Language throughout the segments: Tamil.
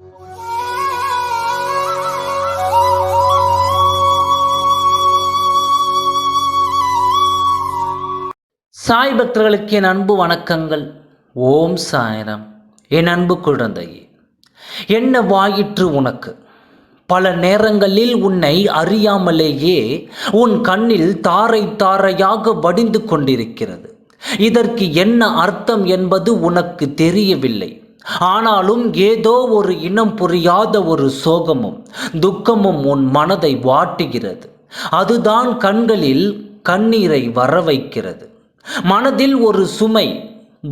சாய் பக்தர்களுக்கு என் அன்பு வணக்கங்கள். ஓம் சாய்ராம். என் அன்பு குழந்தையே, என்ன வாயிற்று உனக்கு? பல நேரங்களில் உன்னை அறியாமலேயே உன் கண்ணில் தாரை தாரையாக வடிந்து கொண்டிருக்கிறது. இதற்கு என்ன அர்த்தம் என்பது உனக்கு தெரியவில்லை. ஆனாலும் ஏதோ ஒரு இனம் புரியாத ஒரு சோகமும் துக்கமும் உன் மனதை வாட்டுகிறது. அதுதான் கண்களில் கண்ணீரை வர வைக்கிறது. மனதில் ஒரு சுமை,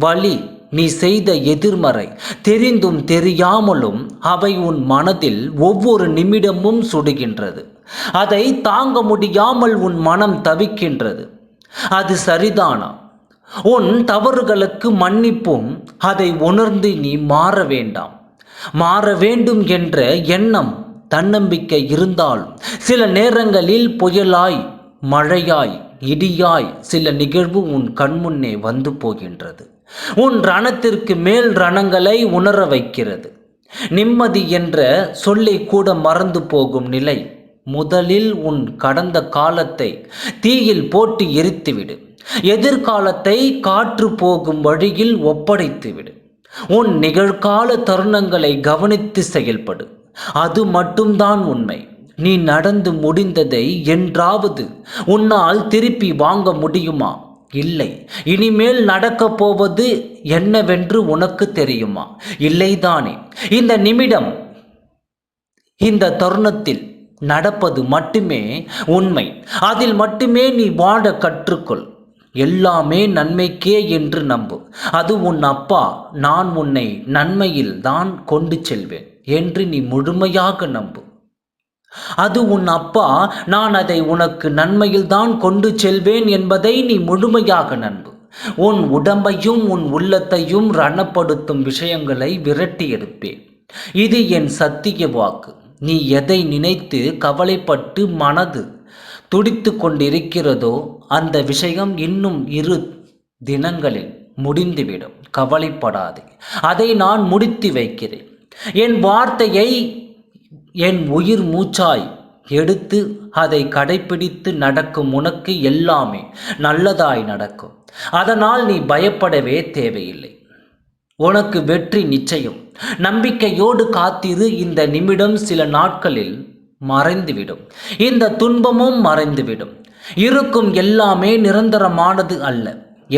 வலி, நீ செய்த எதிர்மறை தெரிந்தும் தெரியாமலும் அவை உன் மனதில் ஒவ்வொரு நிமிடமும் சுடுகின்றது. அதை தாங்க முடியாமல் உன் மனம் தவிக்கின்றது. அது சரிதானா? உன் தவறுகளுக்கு மன்னிப்பும், அதை உணர்ந்து நீ மாற வேண்டாம். மாற வேண்டும் என்ற எண்ணம், தன்னம்பிக்கை இருந்தாலும் சில நேரங்களில் புயலாய், மழையாய், இடியாய் சில நிகழ்வு உன் கண்முன்னே வந்து போகின்றது. உன் ரணத்திற்கு மேல் ரணங்களை உணர வைக்கிறது. நிம்மதி என்ற சொல்லை கூட மறந்து போகும் நிலை. முதலில் உன் கடந்த காலத்தை தீயில் போட்டு எரித்துவிடு. எதிர்காலத்தை காற்று போகும் வழியில் ஒப்படைத்துவிடு. உன் நிகழ்கால தருணங்களை கவனித்து செயல்படு. அது மட்டும்தான் உண்மை. நீ நடந்து முடிந்ததை என்றாவது உன்னால் திருப்பி வாங்க முடியுமா? இல்லை. இனிமேல் நடக்கப் போவது என்னவென்று உனக்கு தெரியுமா? இல்லைதானே? இந்த நிமிடம், இந்த தருணத்தில் நடப்பது மட்டுமே உண்மை. அதில் மட்டுமே நீ வாழ கற்றுக்கொள். எல்லாமே நன்மைக்கே என்று நம்பு. அது உன் அப்பா நான் உன்னை நன்மையில் தான் கொண்டு செல்வேன் என்று நீ முழுமையாக நம்பு. அது உன் அப்பா நான் அதை உனக்கு நன்மையில் தான் கொண்டு செல்வேன் என்பதை நீ முழுமையாக நம்பு. உன் உடம்பையும் உன் உள்ளத்தையும் ரணப்படுத்தும் விஷயங்களை விரட்டி எடுப்பேன். இது என் சத்திய வாக்கு. நீ எதை நினைத்து கவலைப்பட்டு மனது துடித்து கொண்டிருக்கிறதோ அந்த விஷயம் இன்னும் 2 தினங்களில் முடிந்துவிடும். கவலைப்படாதே. அதை நான் முடித்து வைக்கிறேன். என் வார்த்தையை என் உயிர் மூச்சாய் எடுத்து அதை கடைபிடித்து நடக்கும் உனக்கு எல்லாமே நல்லதாய் நடக்கும். அதனால் நீ பயப்படவே தேவையில்லை. உனக்கு வெற்றி நிச்சயம். நம்பிக்கையோடு காத்திரு. இந்த நிமிடம் சில நாட்களில் மறைந்துவிடும். இந்த துன்பமும் மறைந்துவிடும். இருக்கும் எல்லாமே நிரந்தரமானது அல்ல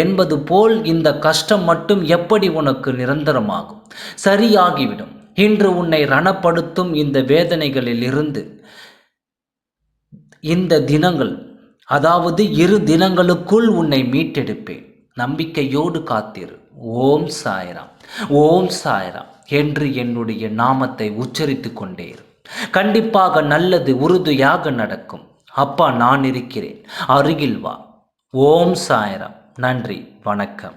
என்பது போல் இந்த கஷ்டம் மட்டும் எப்படி உனக்கு நிரந்தரமாகும்? சரியாகிவிடும். இன்று உன்னை ரணப்படுத்தும் இந்த வேதனைகளில் இருந்து இந்த தினங்கள், அதாவது 2 தினங்களுக்குள் உன்னை மீட்டெடுப்பேன். நம்பிக்கையோடு காத்திரு. ஓம் சாய்ராம், ஓம் சாய்ராம் என்று என்னுடைய நாமத்தை உச்சரித்து கொண்டே இரு. கண்டிப்பாக நல்லது உறுதியாக நடக்கும். அப்பா நான் இருக்கிறேன், அருகில் வா. ஓம் சாய்ராம். நன்றி, வணக்கம்.